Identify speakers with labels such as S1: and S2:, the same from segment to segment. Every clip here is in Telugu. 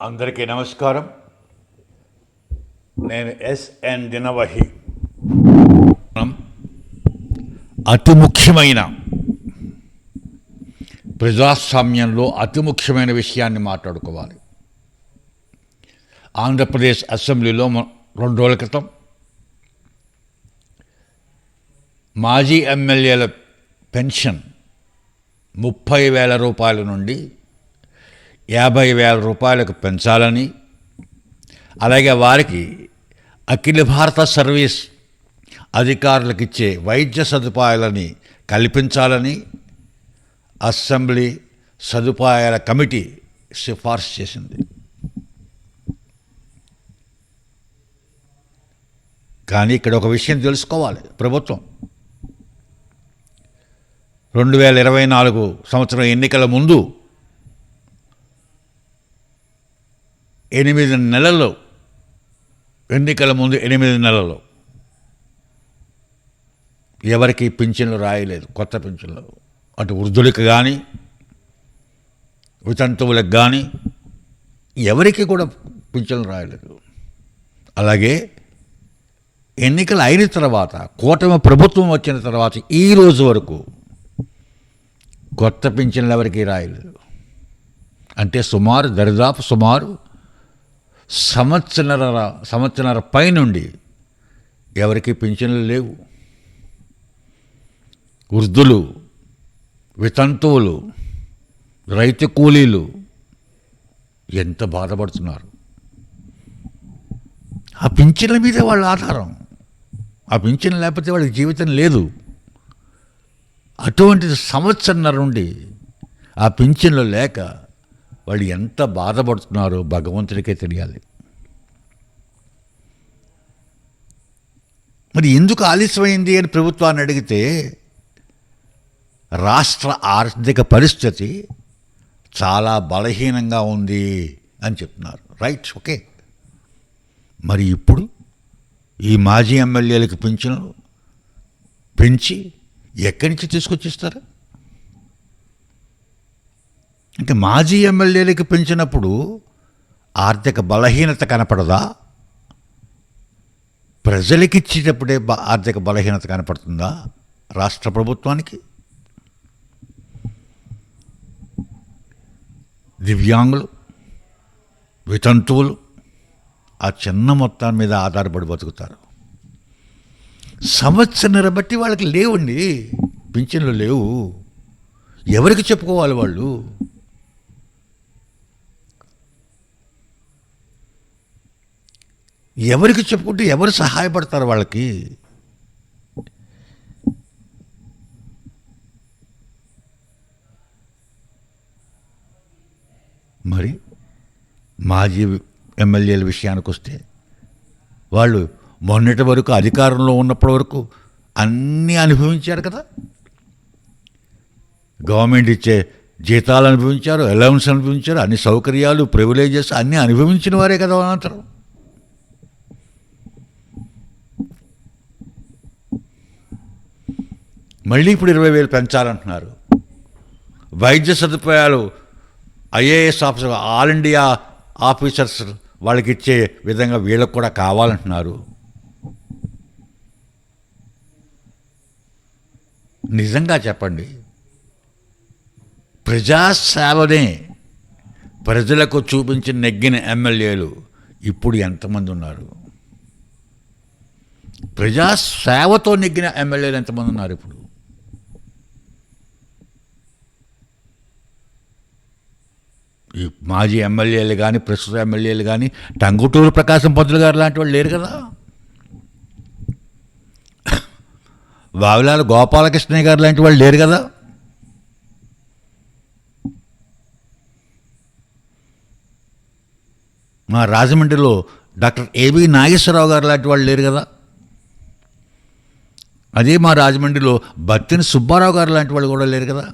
S1: అందరికీ నమస్కారం. నేను ఎస్ఎన్ దినవహి. అతి ముఖ్యమైన ప్రజాస్వామ్యంలో అతి ముఖ్యమైన విషయాన్ని మాట్లాడుకోవాలి. ఆంధ్రప్రదేశ్ అసెంబ్లీలో 2 రోజుల క్రితం మాజీ ఎమ్మెల్యేల పెన్షన్ 30,000 రూపాయల నుండి 50,000 రూపాయలకు పెంచాలని, అలాగే వారికి అఖిల భారత సర్వీస్ అధికారులకు ఇచ్చే వైద్య సదుపాయాలని కల్పించాలని అసెంబ్లీ సదుపాయాల కమిటీ సిఫార్సు చేసింది. కానీ ఇక్కడ ఒక విషయం తెలుసుకోవాలి. ప్రభుత్వం 2024 సంవత్సరం ఎన్నికల ముందు 8 నెలల్లో ఎవరికి పింఛన్లు రాయలేదు. కొత్త పింఛన్లు అటు వృద్ధులకు కానీ వితంతువులకు కానీ ఎవరికి కూడా పింఛన్లు రాయలేదు. అలాగే ఎన్నికలు అయిన తర్వాత, కూటమి ప్రభుత్వం వచ్చిన తర్వాత ఈ రోజు వరకు కొత్త పింఛన్లు ఎవరికి రాయలేదు. అంటే దరిదాపు సుమారు సంవత్సరన్నర పైనుండి ఎవరికి పింఛన్లు లేవు. వృద్ధులు, వితంతువులు, రైతు కూలీలు ఎంత బాధపడుతున్నారు. ఆ పింఛన్ల మీదే వాళ్ళ ఆధారం. ఆ పింఛన్ లేకపోతే వాళ్ళకి జీవితం లేదు. అటువంటిది సంవత్సరన్నర నుండి ఆ పింఛన్లు లేక వాళ్ళు ఎంత బాధపడుతున్నారో భగవంతుడికే తెలియాలి. మరి ఎందుకు ఆలస్యమైంది అని ప్రభుత్వాన్ని అడిగితే రాష్ట్ర ఆర్థిక పరిస్థితి చాలా బలహీనంగా ఉంది అని చెప్తున్నారు. Right, okay. మరి ఇప్పుడు ఈ మాజీ ఎమ్మెల్యేలకు పింఛన్లు పెంచి ఎక్కడి నుంచి తీసుకొచ్చిస్తారు? అంటే మాజీ ఎమ్మెల్యేలకు పెంచినప్పుడు ఆర్థిక బలహీనత కనపడదా? ప్రజలకి ఇచ్చేటప్పుడే ఆర్థిక బలహీనత కనపడుతుందా రాష్ట్ర ప్రభుత్వానికి? దివ్యాంగులు, వితంతువులు ఆ చిన్న మొత్తం మీద ఆధారపడి బతుకుతారు. సంవత్సరన్నర బట్టి వాళ్ళకి లేవండి, పింఛన్లు లేవు. ఎవరికి చెప్పుకోవాలి వాళ్ళు? ఎవరికి చెప్పుకుంటే ఎవరు సహాయపడతారు వాళ్ళకి? మరి మాజీ ఎమ్మెల్యేల విషయానికి వస్తే వాళ్ళు మొన్నటి వరకు అధికారంలో ఉన్నప్పటి వరకు అన్నీ అనుభవించారు కదా. గవర్నమెంట్ ఇచ్చే జీతాలు అనుభవించారు, అలవెన్స్ అనుభవించారు, అన్ని సౌకర్యాలు, ప్రివిలేజెస్ అన్నీ అనుభవించిన వారే కదా అనంతరం. మళ్ళీ ఇప్పుడు 20,000 పెంచాలంటున్నారు. వైద్య సదుపాయాలు IAS officer, all India officers వాళ్ళకి ఇచ్చే విధంగా వీళ్ళకు కూడా కావాలంటున్నారు. నిజంగా చెప్పండి, ప్రజాసేవనే ప్రజలకు చూపించి నెగ్గిన ఎమ్మెల్యేలు ఇప్పుడు ఎంతమంది ఉన్నారు? ప్రజాసేవతో నెగ్గిన ఎమ్మెల్యేలు ఎంతమంది ఉన్నారు ఇప్పుడు? ఈ మాజీ ఎమ్మెల్యేలు కానీ, ప్రస్తుత ఎమ్మెల్యేలు కానీ, టంగుటూరు ప్రకాశం పంతులు గారు లాంటి వాళ్ళు లేరు కదా. వావిలాల గోపాలకృష్ణయ్య గారు లాంటి వాళ్ళు లేరు కదా. మా రాజమండ్రిలో డాక్టర్ ఏబి నాగేశ్వరరావు గారు లాంటి వాళ్ళు లేరు కదా. అదే మా రాజమండ్రిలో బత్తిని సుబ్బారావు గారు లాంటి వాళ్ళు కూడా లేరు కదా.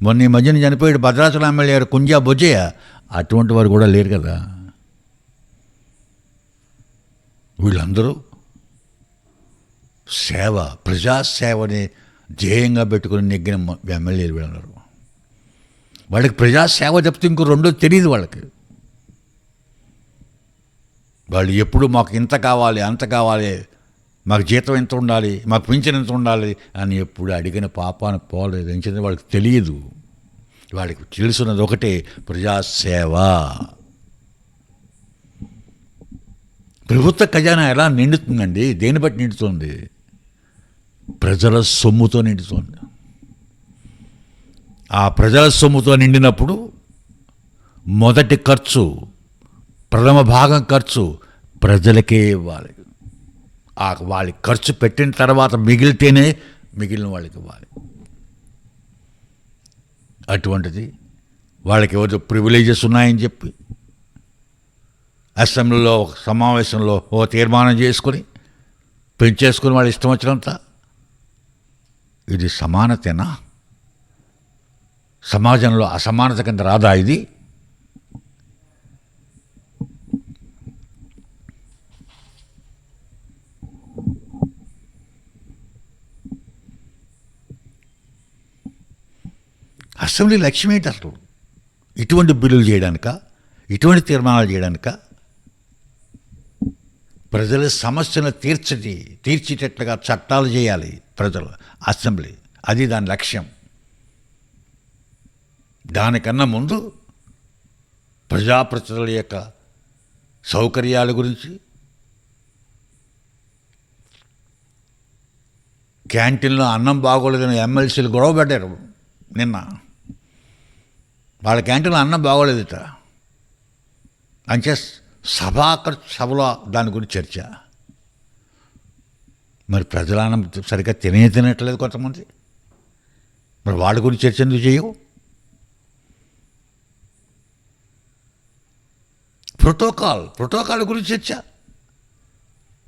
S1: మొన్న ఈ మధ్యన చనిపోయాడు భద్రాచలం ఎమ్మెల్యే గారు కుంజా బొజ్జయ్య, అటువంటి వారు కూడా లేరు కదా. వీళ్ళందరూ సేవ, ప్రజాసేవని ధ్యేయంగా పెట్టుకుని నెగ్గిన ఎమ్మెల్యేలు వీళ్ళందరూ. వాళ్ళకి ప్రజాసేవ చెప్తే ఇంకో రెండో తెలియదు వాళ్ళకి. వాళ్ళు ఎప్పుడు మాకు ఇంత కావాలి, అంత కావాలి, మాకు జీతం ఎంత ఉండాలి, మాకు పింఛన్ ఎంత ఉండాలి అని ఎప్పుడు అడిగిన పాపాన పోలేదు. ఎందుకంటే వాళ్ళకి తెలియదు. వాళ్ళకి తెలుసున్నది ఒకటే, ప్రజాసేవ. ప్రభుత్వ ఖజానా ఎలా నిండుతుందండి? దేన్ని బట్టి నిండుతుంది? ప్రజల సొమ్ముతో నిండుతుంది. ఆ ప్రజల సొమ్ముతో నిండినప్పుడు మొదటి ఖర్చు, ప్రథమ భాగం ఖర్చు ప్రజలకే ఇవ్వాలి. వాళ్ళకి ఖర్చు పెట్టిన తర్వాత మిగిలితేనే మిగిలిన వాళ్ళకి ఇవ్వాలి. అటువంటిది వాళ్ళకి ఏవో ప్రివిలేజెస్ ఉన్నాయని చెప్పి అసెంబ్లీలో ఒక సమావేశంలో ఓ తీర్మానం చేసుకొని పెంచేసుకుని వాళ్ళు ఇష్టం వచ్చినంత. ఇది సమానతేనా? సమాజంలో అసమానత కింద రాదా ఇది? అసెంబ్లీ లక్ష్యం ఏంటి అసలు? ఇటువంటి బిల్లులు చేయడానిక? ఇటువంటి తీర్మానాలు చేయడానిక? ప్రజల సమస్యను తీర్చేటట్లుగా చట్టాలు చేయాలి ప్రజలు, అసెంబ్లీ. అది దాని లక్ష్యం. దానికన్నా ముందు ప్రజాప్రతినిధుల యొక్క సౌకర్యాల గురించి, క్యాంటీన్లో అన్నం బాగోలేదని ఎమ్మెల్సీలు గొడవ పెట్టారు నిన్న. వాళ్ళ క్యాంటీన్లో అన్నం బాగోలేదుట. అంచే సభలో దాని గురించి చర్చ. మరి ప్రజల అన్నం సరిగ్గా తినట్లేదు కొంతమంది. మరి వాళ్ళ గురించి చర్చ ఎందుకు చేయవు? ప్రోటోకాల్ గురించి చర్చ.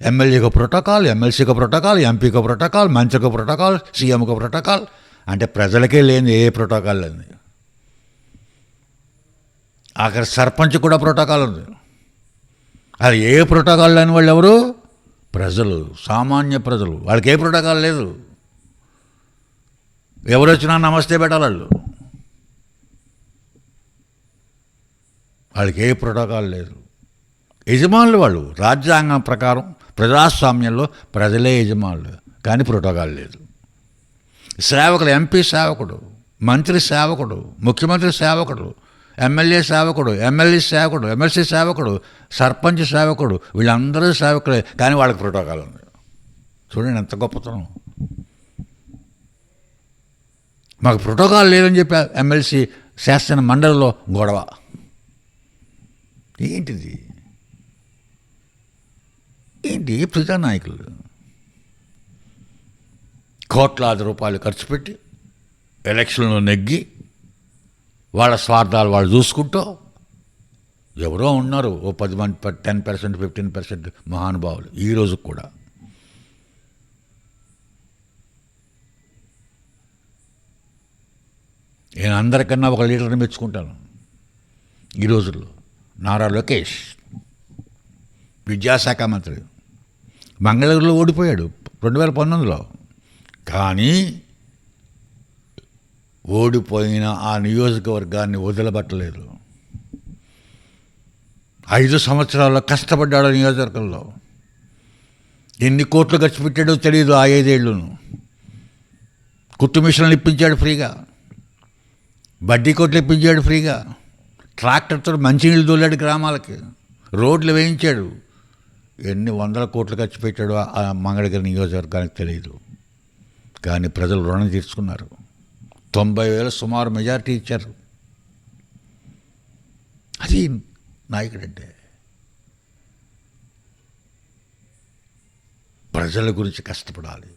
S1: ఎమ్మెల్యేకు ప్రోటోకాల్, ఎమ్మెల్సీకి ప్రోటోకాల్, ఎంపీకి ప్రోటోకాల్, మంత్రికి ప్రోటోకాల్, సీఎంకి ప్రోటోకాల్. అంటే ప్రజలకే లేని ఏ ప్రోటోకాల్ లేదు. అక్కడ సర్పంచ్ కూడా ప్రోటోకాల్ ఉంది. అది ఏ ప్రోటోకాల్ లేని వాళ్ళు ఎవరు? ప్రజలు, సామాన్య ప్రజలు. వాళ్ళకి ఏ ప్రోటోకాల్ లేదు. ఎవరు వచ్చినా నమస్తే పెట్టాలి వాళ్ళు. వాళ్ళకి ఏ ప్రోటోకాల్ లేదు. యజమానులు వాళ్ళు. రాజ్యాంగం ప్రకారం ప్రజాస్వామ్యంలో ప్రజలే యజమానులు, కానీ ప్రోటోకాల్ లేదు. సేవకులు, ఎంపీ సేవకుడు, మంత్రి సేవకుడు, ముఖ్యమంత్రి సేవకుడు, ఎమ్మెల్యే సేవకుడు, ఎమ్మెల్యే సేవకుడు, ఎమ్మెల్సీ సేవకుడు, సర్పంచ్ సేవకుడు, వీళ్ళందరూ సేవకులే, కానీ వాళ్ళకి ప్రోటోకాల్ ఉంది. చూడండి ఎంత గొప్పతనం. మాకు ప్రోటోకాల్ లేదని చెప్పి ఎమ్మెల్సీ శాసన మండలిలో గొడవ. ఏంటిది? ఏంటి? ప్రజానాయకులు కోట్లాది రూపాయలు ఖర్చు పెట్టి ఎలక్షన్లో నెగ్గి వాళ్ళ స్వార్థాలు వాళ్ళు చూసుకుంటూ, ఎవరో ఉన్నారు ఓ 10 మంది, 10%, 15% మహానుభావులు ఈ రోజు కూడా. నేను అందరికన్నా ఒక లీడర్ని మెచ్చుకుంటాను ఈ రోజుల్లో. నారా లోకేష్, విద్యాశాఖ మంత్రి, మంగళగిరిలో ఓడిపోయాడు 2019లో. కానీ ఓడిపోయిన ఆ నియోజకవర్గాన్ని వదిలిపెట్టలేదు. 5 సంవత్సరాల్లో కష్టపడ్డాడు నియోజకవర్గంలో. ఎన్ని కోట్లు ఖర్చు పెట్టాడో తెలియదు ఆ 5 ఏళ్ళను. కుట్టు మిషన్లు ఇప్పించాడు ఫ్రీగా, బడ్డీ కోట్లు ఇప్పించాడు ఫ్రీగా, ట్రాక్టర్తో మంచినీళ్ళు దొల్లాడు గ్రామాలకి, రోడ్లు వేయించాడు. ఎన్ని వందల కోట్లు ఖర్చు పెట్టాడో ఆ మంగళగిరి నియోజకవర్గానికి తెలియదు. కానీ ప్రజలు రుణం తీర్చుకున్నారు. 90,000 సుమారు మెజారిటీ ఇచ్చారు. అది నాయకుడంటే. ప్రజల గురించి కష్టపడాలి,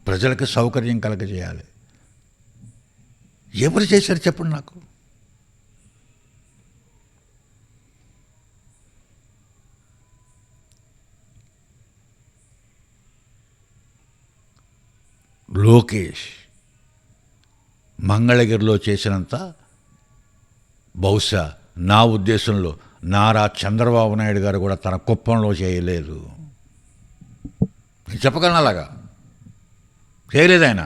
S1: ప్రజలకు సౌకర్యం కలగజేయాలి. ఎవరు చేశారు చెప్పండి నాకు? లోకేష్ మంగళగిరిలో చేసినంత బహుశా నా ఉద్దేశంలో నారా చంద్రబాబు నాయుడు గారు కూడా తన కుప్పంలో చేయలేదు. నేను చెప్పగలను, అలాగా చేయలేదు. ఆయన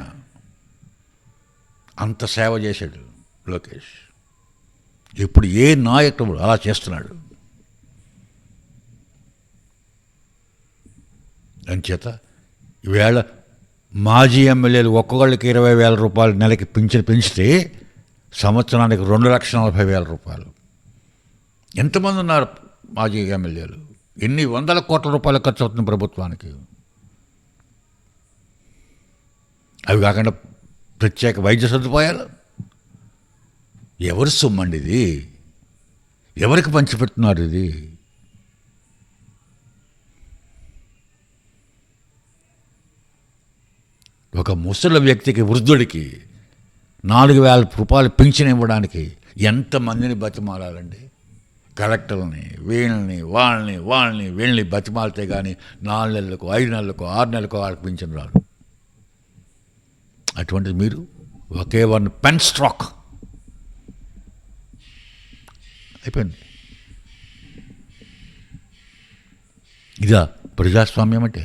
S1: అంత సేవ చేశాడు లోకేష్. ఇప్పుడు ఏ నాయకుడు అలా చేస్తున్నాడు? అంచేత ఈవేళ మాజీ ఎమ్మెల్యేలు ఒక్కొక్కళ్ళకి 20,000 రూపాయలు నెలకి పెంచితే సంవత్సరానికి 2,40,000 రూపాయలు. ఎంతమంది ఉన్నారు మాజీ ఎమ్మెల్యేలు? ఎన్ని వందల కోట్ల రూపాయలు ఖర్చు అవుతుంది ప్రభుత్వానికి. అవి కాకుండా ప్రత్యేక వైద్య సదుపాయాలు. ఎవరి సొమ్మండి ఇది? ఎవరికి పంచిపెడుతున్నారు ఇది? ఒక ముసలి వ్యక్తికి, వృద్ధుడికి 4,000 రూపాయలు పింఛన్ ఇవ్వడానికి ఎంతమందిని బతిమాలాలండి? కలెక్టర్ని, వీళ్ళని బతిమాలితే కానీ 4 నెలలకు, 5 నెలలకు, 6 నెలలకు వాళ్ళకి పింఛన్ రాదు. అటువంటిది మీరు ఒకే వన్ పెన్ స్ట్రోక్ అయిపోయింది. ఇదా ప్రజాస్వామ్యం అంటే?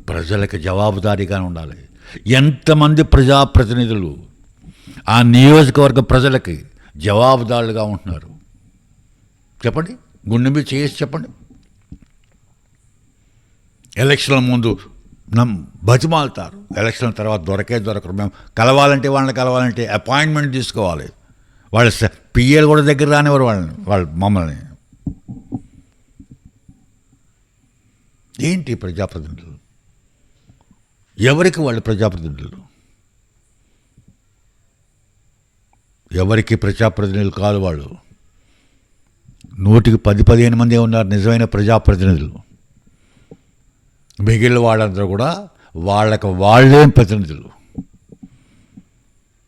S1: ప్రజలకు జవాబుదారీగా ఉండాలి. ఎంతమంది ప్రజాప్రతినిధులు ఆ నియోజకవర్గ ప్రజలకి జవాబుదారులుగా ఉంటున్నారు చెప్పండి? గుండె మీద చేసి చెప్పండి. ఎలక్షన్ల ముందు బతిమాలుతారు, ఎలక్షన్ తర్వాత దొరకరు. మేము వాళ్ళని కలవాలంటే అపాయింట్మెంట్ తీసుకోవాలి. వాళ్ళ పిఏలు కూడా దగ్గర రానివారు వాళ్ళు మమ్మల్ని. ఏంటి ప్రజాప్రతినిధులు? ఎవరికి వాళ్ళు ప్రజాప్రతినిధులు? ఎవరికి ప్రజాప్రతినిధులు కాదు వాళ్ళు. 100కి 10-15 మంది ఉన్నారు నిజమైన ప్రజాప్రతినిధులు. మిగిలిన వాళ్ళందరూ కూడా వాళ్ళేం ప్రతినిధులు.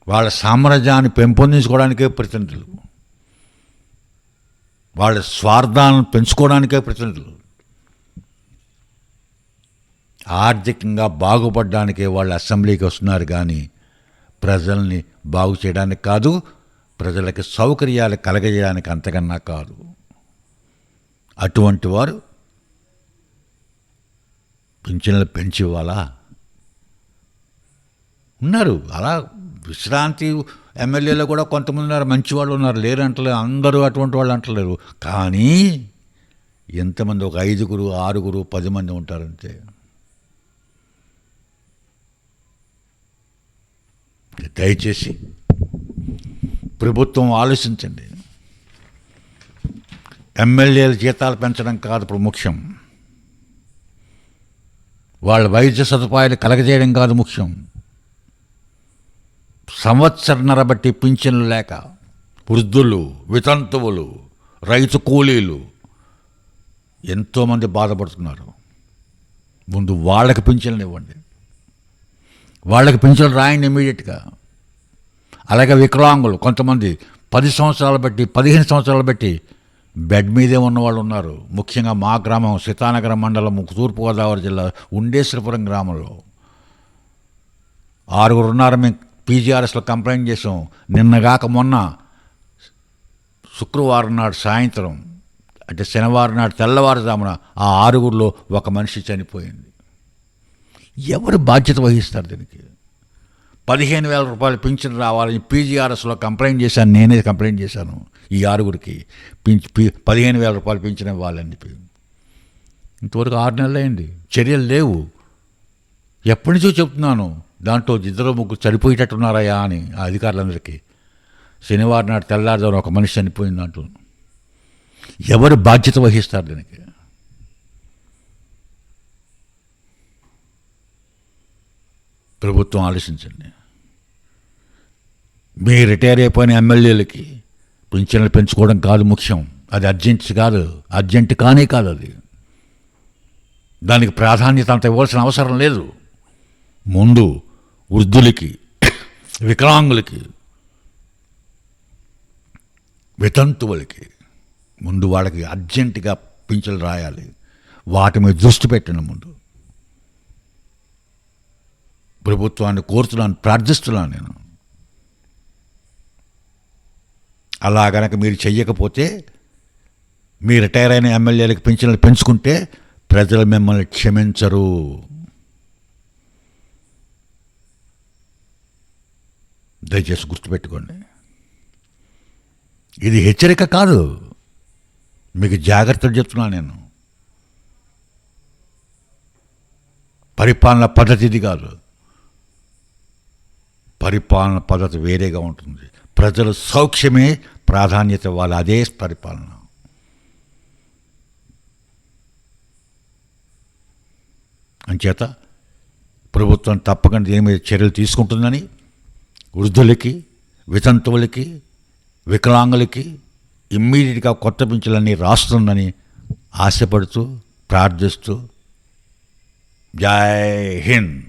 S1: వాళ్ళ సామ్రాజ్యాన్ని పెంపొందించుకోవడానికే ప్రతినిధులు. వాళ్ళ స్వార్థాలను పెంచుకోవడానికే ప్రతినిధులు. ఆర్థికంగా బాగుపడడానికే వాళ్ళు అసెంబ్లీకి వస్తున్నారు కానీ ప్రజల్ని బాగు చేయడానికి కాదు, ప్రజలకి సౌకర్యాలు కలగజేయడానికి అంతకన్నా కాదు. అటువంటి వారు పింఛన్లు పెంచి ఇవ్వాలా? ఉన్నారు అలా విశ్రాంతి ఎమ్మెల్యేలు కూడా కొంతమంది ఉన్నారు, మంచి వాళ్ళు ఉన్నారు, లేరు అంటలేదు, అందరూ అటువంటి వాళ్ళు అంటలేరు. కానీ ఎంతమంది? ఒక 5, 6, 10 మంది ఉంటారంతే. దయచేసి ప్రభుత్వం ఆలోచించండి. ఎమ్మెల్యేల జీతాలు పెంచడం కాదు ఇప్పుడు ముఖ్యం, వాళ్ళ వైద్య సదుపాయాలు కలగజేయడం కాదు ముఖ్యం. సంవత్సరన్నర బట్టి పింఛన్లు లేక వృద్ధులు, వితంతువులు, రైతు కూలీలు ఎంతోమంది బాధపడుతున్నారు. ముందు వాళ్ళకి పింఛన్లు ఇవ్వండి, వాళ్ళకి పింఛన్లు రాయండి ఇమీడియట్గా. అలాగే వికలాంగులు కొంతమంది 10 సంవత్సరాలు బట్టి, 15 సంవత్సరాలు బట్టి బెడ్ మీదే ఉన్నవాళ్ళు ఉన్నారు. ముఖ్యంగా మా గ్రామం సీతానగరం మండలం తూర్పుగోదావరి జిల్లా ఉండేశ్వరపురం గ్రామంలో 6 ఉన్నారు. మేము పీజీఆర్ఎస్లో కంప్లైంట్ చేసాం. నిన్నగాక మొన్న శుక్రవారం నాడు సాయంత్రం, అంటే శనివారం నాడు తెల్లవారుజామున ఆ 6 ఒక మనిషి చనిపోయింది. ఎవరు బాధ్యత వహిస్తారు దీనికి? 15,000 రూపాయలు పింఛన్ రావాలని పీజీఆర్ఎస్లో కంప్లైంట్ చేశాను, నేనే కంప్లైంట్ చేశాను. ఈ 6 15,000 రూపాయలు పింఛన్ ఇవ్వాలని చెప్పి. ఇంతవరకు 6 నెలలు అయింది, చర్యలు లేవు. ఎప్పటి నుంచో చెప్తున్నాను, దాంట్లో 2-3 చనిపోయేటట్టున్నారయ్యా అని ఆ అధికారులందరికీ. శనివారం నాడు తెల్లారుజామున ఒక మనిషి చనిపోయింది దాంట్లో. ఎవరు బాధ్యత వహిస్తారు దీనికి? ప్రభుత్వం ఆలోచించండి. మీ రిటైర్ అయిపోయిన ఎమ్మెల్యేలకి పింఛన్లు పెంచుకోవడం కాదు ముఖ్యం, అది అర్జెంట్ కానే కాదు. అది దానికి ప్రాధాన్యత అంత ఇవ్వాల్సిన అవసరం లేదు. ముందు వృద్ధులకి, వికలాంగులకి, వితంతువులకి ముందు వాళ్ళకి అర్జెంటుగా పింఛన్లు రాయాలి. వాటి మీద దృష్టి పెట్టండి. ముందు ప్రభుత్వాన్ని కోరుతున్నాను, ప్రార్థిస్తున్నాను నేను. అలా గనక మీరు చెయ్యకపోతే, మీ రిటైర్ అయిన ఎమ్మెల్యేలకు పింఛన్లు పెంచుకుంటే ప్రజలు మిమ్మల్ని క్షమించరు. దయచేసి గుర్తుపెట్టుకోండి. ఇది హెచ్చరిక కాదు, మీకు జాగ్రత్తలు చెప్తున్నాను నేను. పరిపాలన పద్ధతి ఇది కాదు. పరిపాలన పద్ధతి వేరేగా ఉంటుంది. ప్రజల సౌఖ్యమే ప్రాధాన్యత ఇవ్వాలి, అదే పరిపాలన. అంచేత ప్రభుత్వం తప్పకుండా దీని మీద చర్యలు తీసుకుంటుందని వృద్ధులకి, వితంతువులకి, వికలాంగులకి ఇమ్మీడియట్గా కొత్త పింఛన్లన్నీ రాస్తుందని ఆశపడుతూ ప్రార్థిస్తూ జై హింద్.